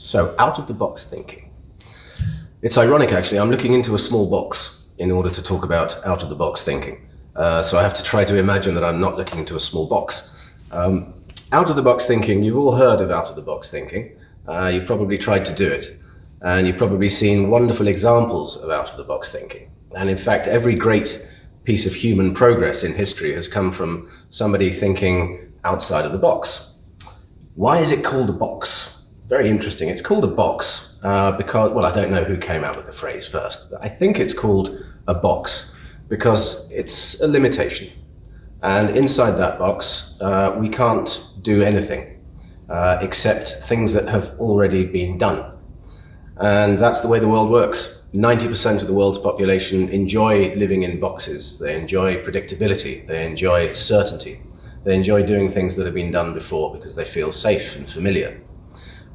So, out-of-the-box thinking. It's ironic, actually. I'm looking into a small box in order to talk about out-of-the-box thinking. So I have to try to imagine that I'm not looking into a small box. Out-of-the-box thinking, you've all heard of out-of-the-box thinking. You've probably tried to do it. And you've probably seen wonderful examples of out-of-the-box thinking. And in fact, every great piece of human progress in history has come from somebody thinking outside of the box. Why is it called a box? Very interesting. It's called a box because, well, I don't know who came out with the phrase first, but I think it's called a box because it's a limitation. And inside that box, we can't do anything except things that have already been done. And that's the way the world works. 90% of the world's population enjoy living in boxes. They enjoy predictability. They enjoy certainty. They enjoy doing things that have been done before because they feel safe and familiar.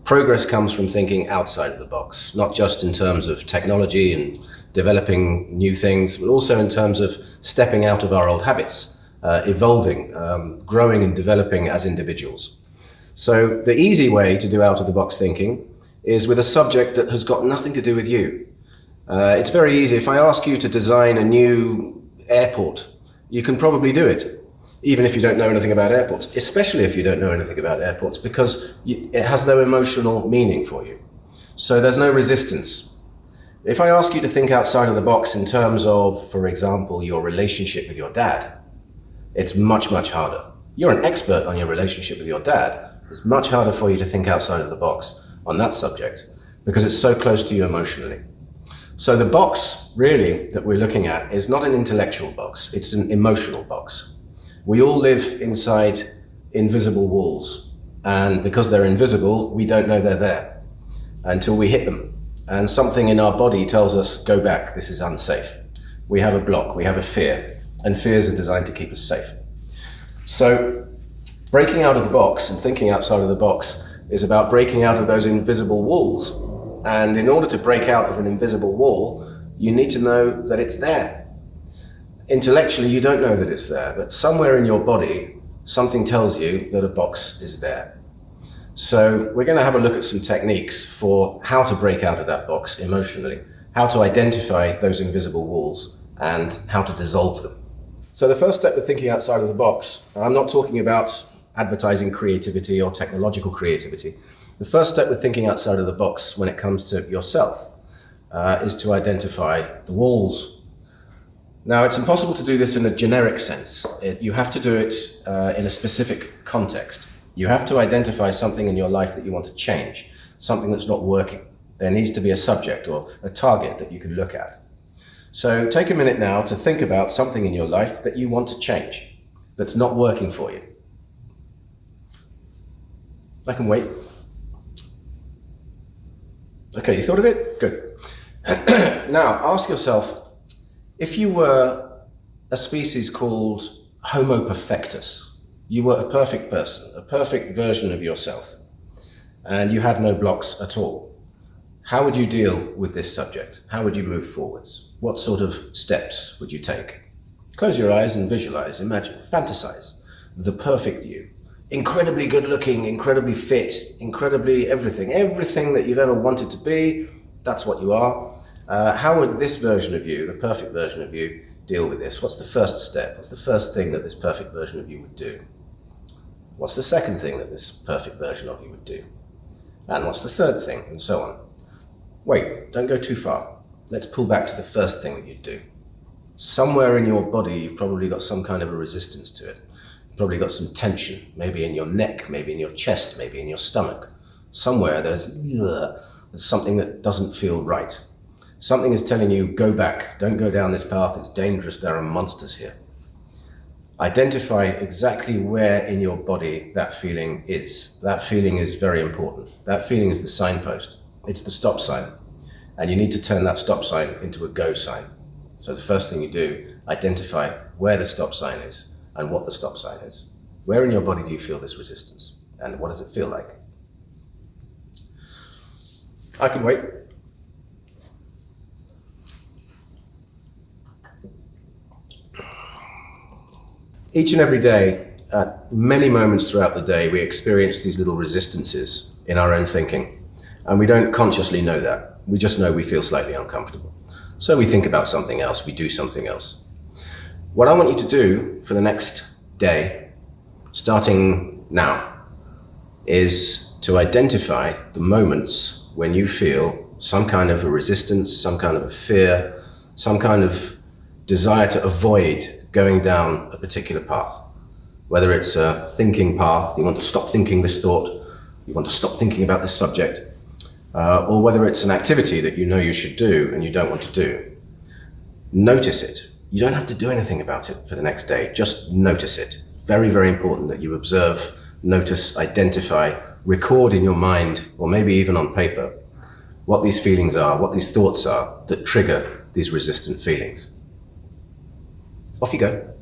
Progress comes from thinking outside of the box, not just in terms of technology and developing new things, but also in terms of stepping out of our old habits, evolving, growing and developing as individuals. So the easy way to do out-of-the-box thinking is with a subject that has got nothing to do with you. It's very easy. If I ask you to design a new airport, you can probably do it, even if you don't know anything about airports, especially if you don't know anything about airports, because it has no emotional meaning for you. So there's no resistance. If I ask you to think outside of the box in terms of, for example, your relationship with your dad, it's much, much harder. You're an expert on your relationship with your dad. It's much harder for you to think outside of the box on that subject because it's so close to you emotionally. So the box, really, that we're looking at is not an intellectual box. It's an emotional box. We all live inside invisible walls, and because they're invisible, we don't know they're there until we hit them. And something in our body tells us, go back, this is unsafe. We have a block, we have a fear, and fears are designed to keep us safe. So breaking out of the box and thinking outside of the box is about breaking out of those invisible walls. And in order to break out of an invisible wall, you need to know that it's there. Intellectually, you don't know that it's there, but somewhere in your body, something tells you that a box is there. So we're going to have a look at some techniques for how to break out of that box emotionally, how to identify those invisible walls, and how to dissolve them. So the first step with thinking outside of the box, and I'm not talking about advertising creativity or technological creativity. The first step with thinking outside of the box when it comes to yourself is to identify the walls. Now, it's impossible to do this in a generic sense. You have to do it in a specific context. You have to identify something in your life that you want to change, something that's not working. There needs to be a subject or a target that you can look at. So take a minute now to think about something in your life that you want to change, that's not working for you. I can wait. Okay, you thought of it? Good. Now, ask yourself, if you were a species called Homo perfectus, you were a perfect person, a perfect version of yourself, and you had no blocks at all, how would you deal with this subject? How would you move forwards? What sort of steps would you take? Close your eyes and visualize, imagine, fantasize the perfect you. Incredibly good looking, incredibly fit, incredibly everything that you've ever wanted to be, that's what you are. How would this version of you, the perfect version of you, deal with this? What's the first step? What's the first thing that this perfect version of you would do? What's the second thing that this perfect version of you would do? And what's the third thing? And so on. Wait, don't go too far. Let's pull back to the first thing that you'd do. Somewhere in your body, you've probably got some kind of a resistance to it. You've probably got some tension, maybe in your neck, maybe in your chest, maybe in your stomach. Somewhere there's something that doesn't feel right. Something is telling you, go back, don't go down this path, it's dangerous, there are monsters here. Identify exactly where in your body that feeling is. That feeling is very important. That feeling is the signpost. It's the stop sign. And you need to turn that stop sign into a go sign. So the first thing you do, identify where the stop sign is and what the stop sign is. Where in your body do you feel this resistance? And what does it feel like? I can wait. Each and every day, at many moments throughout the day, we experience these little resistances in our own thinking. And we don't consciously know that. We just know we feel slightly uncomfortable. So we think about something else, we do something else. What I want you to do for the next day, starting now, is to identify the moments when you feel some kind of a resistance, some kind of a fear, some kind of desire to avoid going down a particular path. Whether it's a thinking path, you want to stop thinking this thought, you want to stop thinking about this subject, or whether it's an activity that you know you should do and you don't want to do. Notice it. You don't have to do anything about it for the next day, just notice it. Very, very important that you observe, notice, identify, record in your mind, or maybe even on paper, what these feelings are, what these thoughts are that trigger these resistant feelings. Off you go.